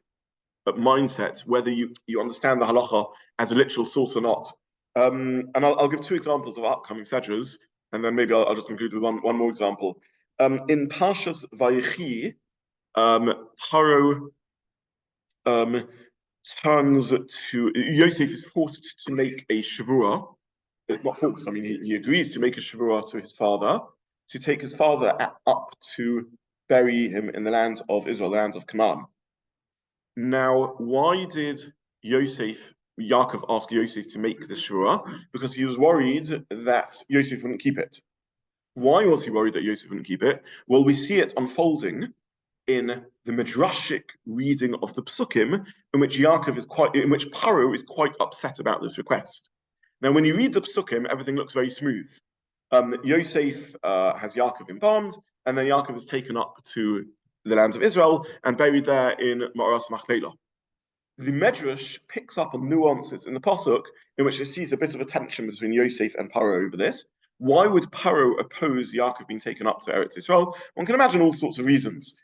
Speaker 1: mindset, whether you understand the halacha as a literal source or not. And I'll give two examples of upcoming sedras, and then maybe I'll just conclude with one more example. In Parshas Vayechi, Paro turns to Yosef is forced to make a shavua. Not forced, I mean he agrees to make a shavua to his father, to take his father up to bury him in the lands of Israel, the lands of Canaan. Now, why did Yaakov ask Yosef to make the shavua? Because he was worried that Yosef wouldn't keep it. Why was he worried that Yosef wouldn't keep it? Well, we see it unfolding in the midrashic reading of the psukim, in which Paro is quite upset about this request. Now, when you read the psukim, everything looks very smooth. Yosef has Yaakov embalmed, and then Yaakov is taken up to the lands of Israel and buried there in Ma'aras Machpelah. The Midrash picks up on nuances in the pasuk in which it sees a bit of a tension between Yosef and Paro over this. Why would Paro oppose Yaakov being taken up to Eretz Israel? One can imagine all sorts of reasons.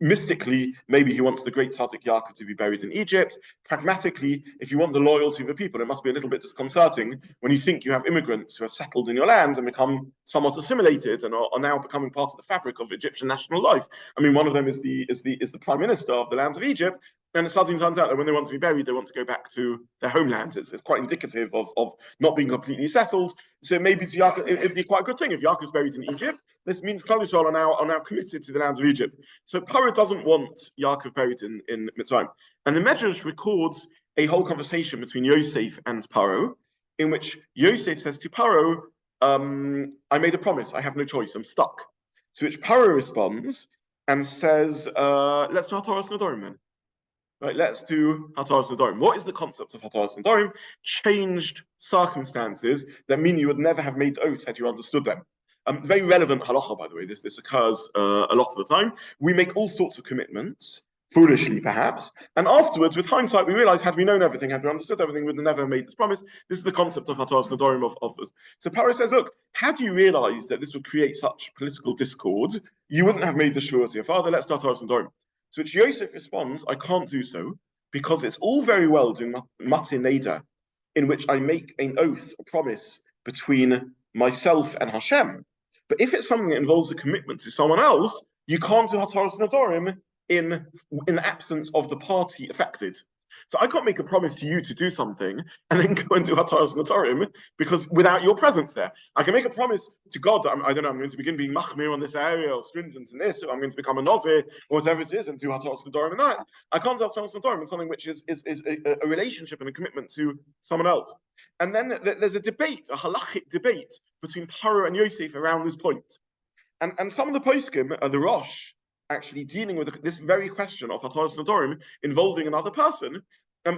Speaker 1: Mystically, maybe he wants the great tzaddik Yaakov to be buried in Egypt. Pragmatically, if you want the loyalty of the people, it must be a little bit disconcerting when you think you have immigrants who have settled in your lands and become somewhat assimilated and are now becoming part of the fabric of Egyptian national life. I mean, one of them is the prime minister of the lands of Egypt, and it suddenly turns out that when they want to be buried, they want to go back to their homelands. It's quite indicative of not being completely settled. So maybe to Yaakov, it'd be quite a good thing if Yaakov is buried in Egypt. This means Klal Yisrael are now committed to the lands of Egypt. So Paro doesn't want Yaakov buried in Mitzrayim. And the Midrash records a whole conversation between Yosef and Paro, in which Yosef says to Paro, I made a promise, I have no choice, I'm stuck. To which Paro responds and says, let's do Hataras Nedarim then. Right, let's do Hataras Nedarim. What is the concept of Hataras Nedarim? Changed circumstances that mean you would never have made oath had you understood them. Very relevant halacha, by the way. This occurs a lot of the time. We make all sorts of commitments, foolishly perhaps, and afterwards, with hindsight, we realize had we known everything, had we understood everything, we'd have never made this promise. This is the concept of Hataras Nedarim of this. So Paro says, look, had you realized that this would create such political discord, you wouldn't have made the shua to your father. Let's do Hataras Nedarim. To which Yosef responds, I can't do so, because it's all very well doing matir neder, in which I make an oath, a promise between myself and Hashem. But if it's something that involves a commitment to someone else, you can't do Hataras Nedarim in the absence of the party affected. So I can't make a promise to you to do something and then go and do Hataras Nedarim because without your presence there. I can make a promise to God that I'm going to begin being machmir on this area or stringent in this, or I'm going to become a nazir or whatever it is and do Hataras Nedarim in that. I can't do Hataras Nedarim in something which is a relationship and a commitment to someone else. And then there's a debate, a halachic debate between Paro and Yosef around this point. And some of the poskim, the Rosh, actually dealing with this very question of Hataras Nedarim involving another person,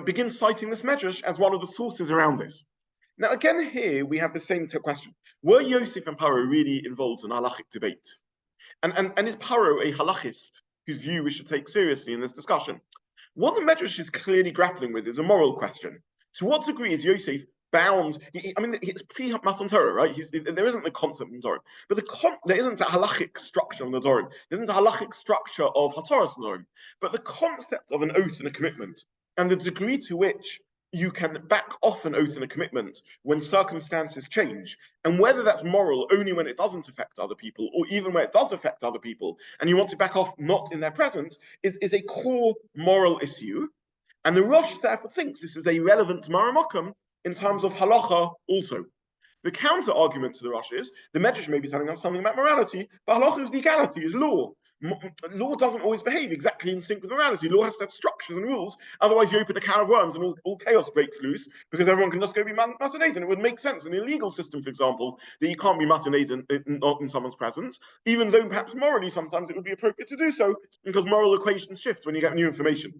Speaker 1: begins citing this Midrash as one of the sources around this. Now, again, here we have the same question. Were Yosef and Paro really involved in a halachic debate? And is Paro a halachist whose view we should take seriously in this discussion? What the Midrash is clearly grappling with is a moral question. To what degree is Yosef bound? I mean, it's pre-Matan Torah, right? There isn't the concept of Nedarim, but there isn't a halachic structure of Nedarim. There isn't a halachic structure of Hataras Nedarim, but the concept of an oath and a commitment, and the degree to which you can back off an oath and a commitment when circumstances change, and whether that's moral only when it doesn't affect other people, or even where it does affect other people, and you want to back off not in their presence, is a core moral issue. And the Rosh therefore thinks this is a relevant Maramokum in terms of halacha also. The counter argument to the Rosh is, the Midrash may be telling us something about morality, but halacha is legality, is law. Law doesn't always behave exactly in sync with morality. Law has to have structures and rules, otherwise you open a can of worms and all chaos breaks loose, because everyone can just go be matinated. And it would make sense in the legal system, for example, that you can't be matinated not in someone's presence, even though perhaps morally sometimes it would be appropriate to do so, because moral equations shift when you get new information.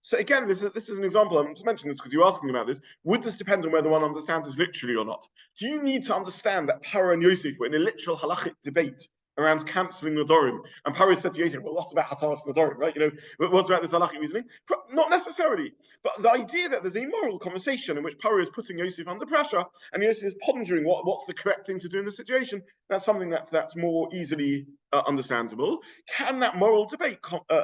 Speaker 1: So again, this is an example. I'm just mentioning this because you're asking about this. Would this depend on whether one understands this literally or not? Do you need to understand that Paro and Yosef were in a literal halachic debate around cancelling Nadorim. And Paro said to Yosef, well, what about Hataras Nadorim, right? What's about this halachic reasoning? Not necessarily. But the idea that there's a moral conversation in which Paro is putting Yosef under pressure and Yosef is pondering what's the correct thing to do in the situation, that's something that's more easily understandable. Can that moral debate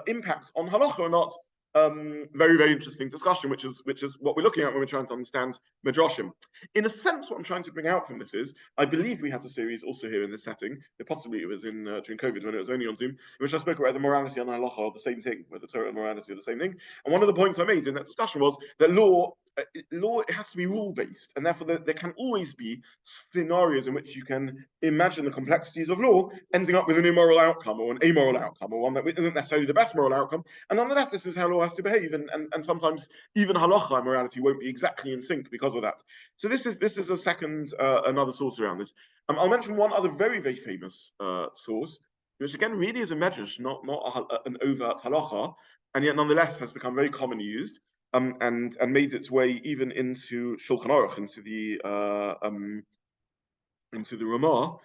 Speaker 1: impact on halacha or not? Very, very interesting discussion, which is what we're looking at when we're trying to understand Midrashim. In a sense, what I'm trying to bring out from this is, I believe we had a series also here in this setting, possibly it was in during COVID when it was only on Zoom, in which I spoke about the morality and halacha are the same thing, where the Torah and morality are the same thing. And one of the points I made in that discussion was that law it has to be rule-based, and therefore there can always be scenarios in which you can imagine the complexities of law ending up with an immoral outcome or an amoral outcome, or one that isn't necessarily the best moral outcome. And nonetheless, this is how law has to behave, and sometimes even halacha and morality won't be exactly in sync because of that. So this is a second another source around this. I'll mention one other very, very famous source, which again really is a medrash, not an overt halacha, and yet nonetheless has become very commonly used. And made its way even into Shulchan Aruch, into the Ramah.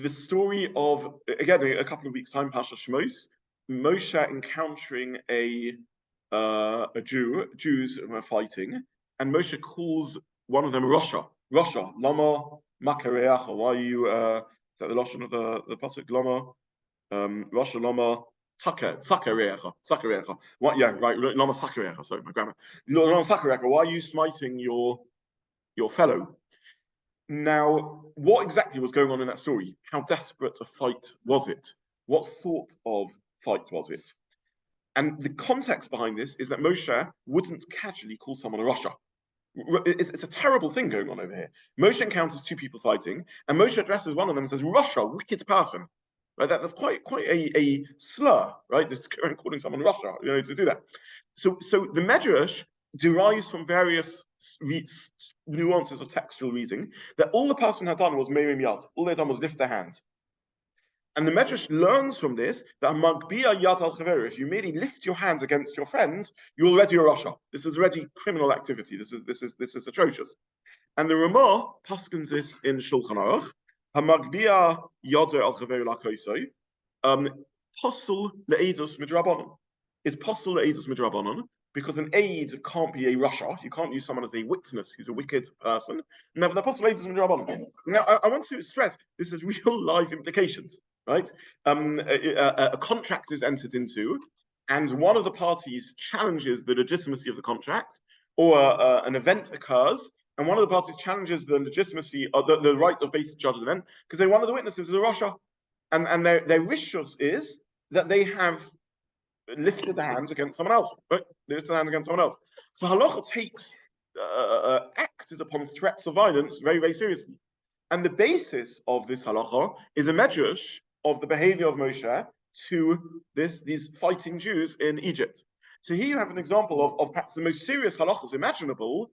Speaker 1: The story of, again, a couple of weeks' time, Pasha Shmos, Moshe encountering a Jews who are fighting, and Moshe calls one of them Rasha, Lama Makareacha. Why are you? Is that the lashon of the pasuk? Lama, Rasha, Lama. Sakarecha. What? Yeah, right. Lama Sakarecha. Sorry, my grammar. Lama Sakarecha. Why are you smiting your fellow? Now, what exactly was going on in that story? How desperate a fight was it? What sort of fight was it? And the context behind this is that Moshe wouldn't casually call someone a Rasha. It's a terrible thing going on over here. Moshe encounters two people fighting, and Moshe addresses one of them and says, Rasha, wicked person. Right, that's quite a slur, right? Just calling someone Rasha, to do that. So the Midrash derives from various nuances of textual reading that all the person had done was Merim Yad. All they'd done was lift their hand. And the Midrash learns from this that Magbia Yad al Chaver, if you merely lift your hands against your friends, you're already a Rasha. This is already criminal activity. This is atrocious. And the Ramah paskins this in Shulchan Aruch. Hamagbia Yad al Chaver lakoisoi. Possul le'edus midrabanon. It's possul le'edus midrabanon because an aid can't be a Rasha. You can't use someone as a witness who's a wicked person. Never the possul le'edus midrabanon. Now, I want to stress this has real life implications, right? A contract is entered into, and one of the parties challenges the legitimacy of the contract, or an event occurs, and one of the parties challenges the legitimacy of the right of basic judge of the event because one of the witnesses is a Rasha. And their rishus is that they have lifted their hands against someone else. Right? They lifted their hands against someone else. So halacha takes acted upon threats of violence very, very seriously. And the basis of this halacha is a medrash of the behavior of Moshe to these fighting Jews in Egypt. So here you have an example of perhaps the most serious halachas imaginable,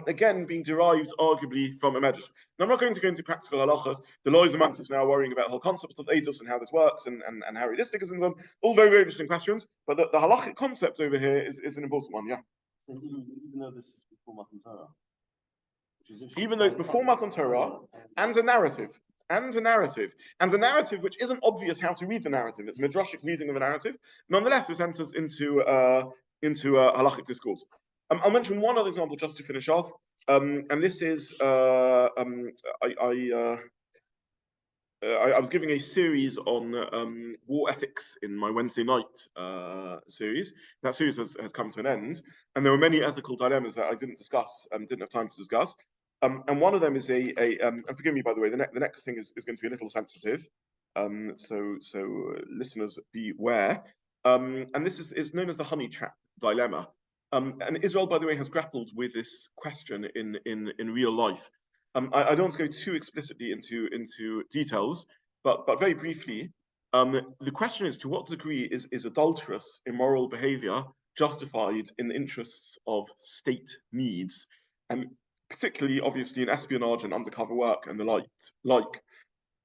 Speaker 1: again being derived arguably from a medrash. Now I'm not going to go into practical halachas. The lawyers amongst us now are worrying about the whole concept of edus and how this works and how realistic it is and so on. All very, very interesting questions, but the halachic concept over here is an important one, yeah.
Speaker 2: So even though this is before Matan Torah,
Speaker 1: even though it's before Matan Torah and a narrative. And a narrative which isn't obvious how to read the narrative. It's a midrashic reading of a narrative. Nonetheless, this enters into halachic discourse. I'll mention one other example just to finish off, and this is I was giving a series on war ethics in my Wednesday night series. That series has come to an end, and there were many ethical dilemmas that I didn't discuss, didn't have time to discuss. And one of them is and forgive me by the way, the next thing is going to be a little sensitive, so listeners beware. And this is known as the honey trap dilemma. And Israel, by the way, has grappled with this question in real life. I don't want to go too explicitly into details, but very briefly, the question is: to what degree is adulterous, immoral behavior justified in the interests of state needs, and particularly, obviously, in espionage and undercover work and the like?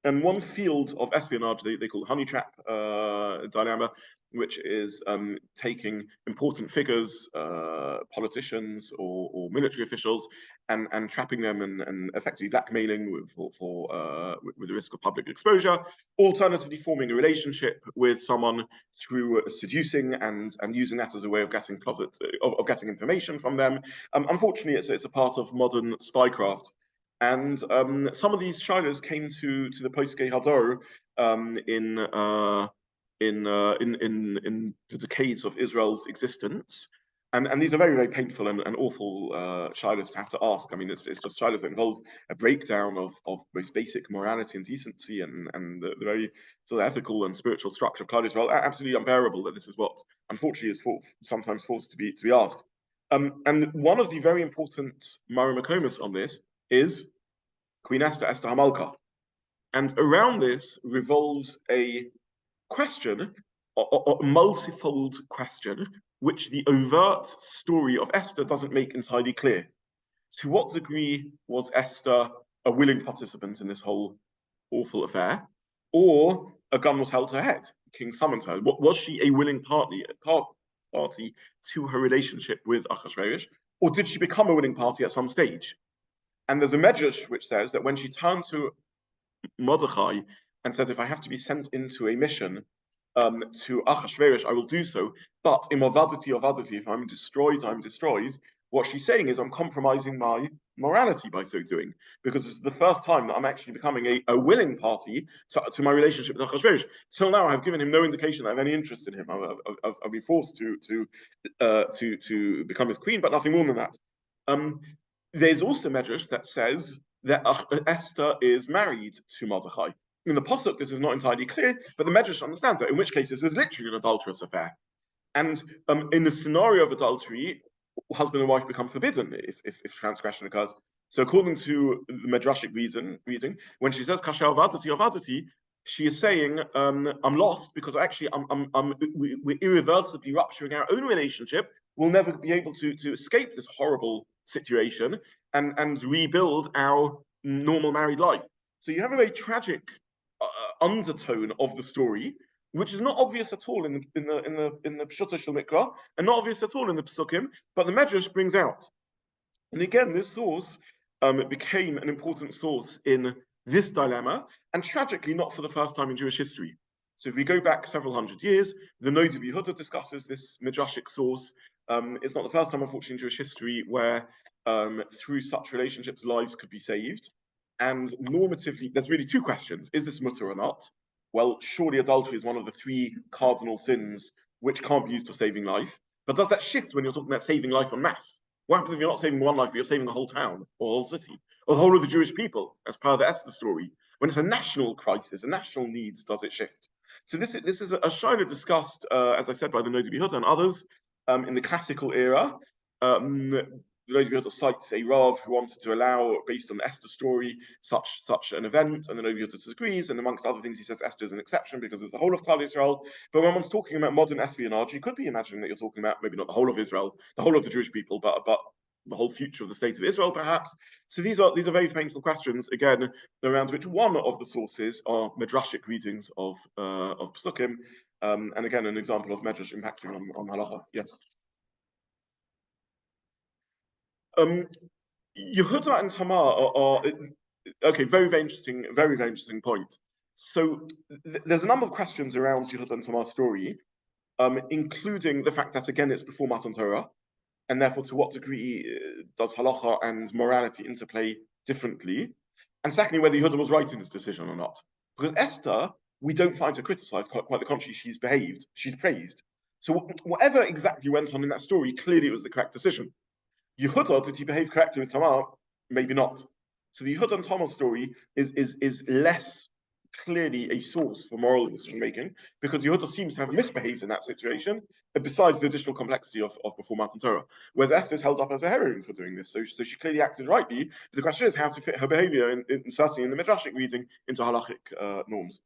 Speaker 1: And one field of espionage they call honey trap dilemma, which is taking important figures, politicians or military officials, and trapping them and effectively blackmailing with the risk of public exposure. Alternatively, forming a relationship with someone through seducing and using that as a way of getting getting information from them. Unfortunately, it's a part of modern spycraft. And some of these shilas came to the post-Gay Hador in the decades of Israel's existence. And these are very, very painful and awful shilas to have to ask. I mean, it's just shilas that involve a breakdown of most basic morality and decency and the very sort of ethical and spiritual structure of Klal Israel. Absolutely unbearable that this is what, unfortunately, is sometimes forced to be asked. And one of the very important Maramakomas on this is Queen Esther, Esther Hamalka. And around this revolves a question, a multifold question, which the overt story of Esther doesn't make entirely clear. To what degree was Esther a willing participant in this whole awful affair, or a gun was held to her head? King summoned her. Was she a willing party to her relationship with Achashverosh, or did she become a willing party at some stage? And there's a Midrash which says that when she turned to Mordechai and said, if I have to be sent into a mission to Achashverosh, I will do so. But imavadati, if I'm destroyed, I'm destroyed. What she's saying is I'm compromising my morality by so doing, because it's the first time that I'm actually becoming a willing party to my relationship with Achashverosh. Till now, I've given him no indication that I have any interest in him. I've been forced to become his queen, but nothing more than that. There's also a Midrash that says that Esther is married to Mordechai. In the Pasuk, this is not entirely clear, but the Midrash understands that, in which case this is literally an adulterous affair. And in the scenario of adultery, husband and wife become forbidden if transgression occurs. So according to the Midrashic reading, when she says kasher avadati, she is saying, I'm lost because actually we're irreversibly rupturing our own relationship. We'll never be able to escape this horrible situation and rebuild our normal married life. So you have a very tragic undertone of the story, which is not obvious at all in the Pshuta Shel Mikra, and not obvious at all in the Pesukim, but the Midrash brings out. And again, this source became an important source in this dilemma, and tragically not for the first time in Jewish history. So if we go back several hundred years, the Noda B'Yehuda discusses this Midrashic source. It's not the first time, unfortunately, in Jewish history where through such relationships, lives could be saved. And normatively, there's really two questions. Is this mutter or not? Well, surely adultery is one of the three cardinal sins which can't be used for saving life. But does that shift when you're talking about saving life en masse? What happens if you're not saving one life, but you're saving the whole town or the whole city or the whole of the Jewish people, as per the Esther story? When it's a national crisis, a national needs, does it shift? So this is a shaila discussed, as I said, by the Noda B'Yehuda and others in the classical era. The Noda B'Yehuda cites a Rav who wanted to allow, based on the Esther story, such an event, and the Noda B'Yehuda disagrees. And amongst other things, he says Esther is an exception because it's the whole of Klal Yisrael. But when one's talking about modern espionage, you could be imagining that you're talking about maybe not the whole of Israel, the whole of the Jewish people, but the whole future of the state of Israel, perhaps. So these are very painful questions, again, around which one of the sources are Midrashic readings of Pesukim, and again, an example of Midrash impacting on Halacha. Yes. Yehuda and Tamar are okay. Very interesting point. So there's a number of questions around Yehuda and Tamar's story, including the fact that again it's before Matan Torah, and therefore to what degree does halacha and morality interplay differently, and secondly whether Yehuda was right in his decision or not. Because Esther, we don't find her criticized. Quite the contrary, she's praised. So whatever exactly went on in that story, clearly it was the correct decision. Yehuda, did he behave correctly with Tamar? Maybe not. So the Yehuda and Tamar story is less clearly a source for moral decision making, because Yehuda seems to have misbehaved in that situation, besides the additional complexity of before Matan Torah. Whereas Esther is held up as a heroine for doing this, so she clearly acted rightly. But the question is how to fit her behavior, certainly in the Midrashic reading, into halachic norms.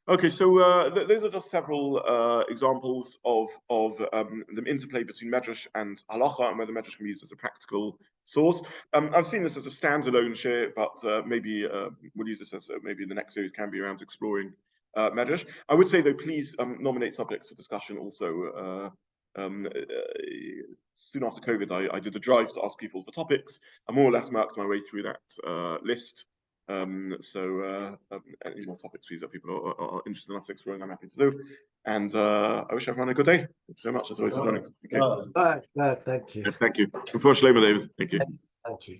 Speaker 1: Okay, so those are just several examples of the interplay between Midrash and Halacha and whether Midrash can be used as a practical source. I've seen this as a standalone share, but maybe we'll use this as maybe the next series can be around exploring Midrash. I would say though, please nominate subjects for discussion also. Soon after COVID, I did a drive to ask people for topics. I more or less marked my way through that list. Any more topics, please, that people are interested in us exploring, I'm happy to do. And I wish everyone a good day. Thank you so much. As always, for joining.
Speaker 3: Thank you.
Speaker 1: Yes, thank you. Unfortunately, David. Thank you.
Speaker 3: Thank you.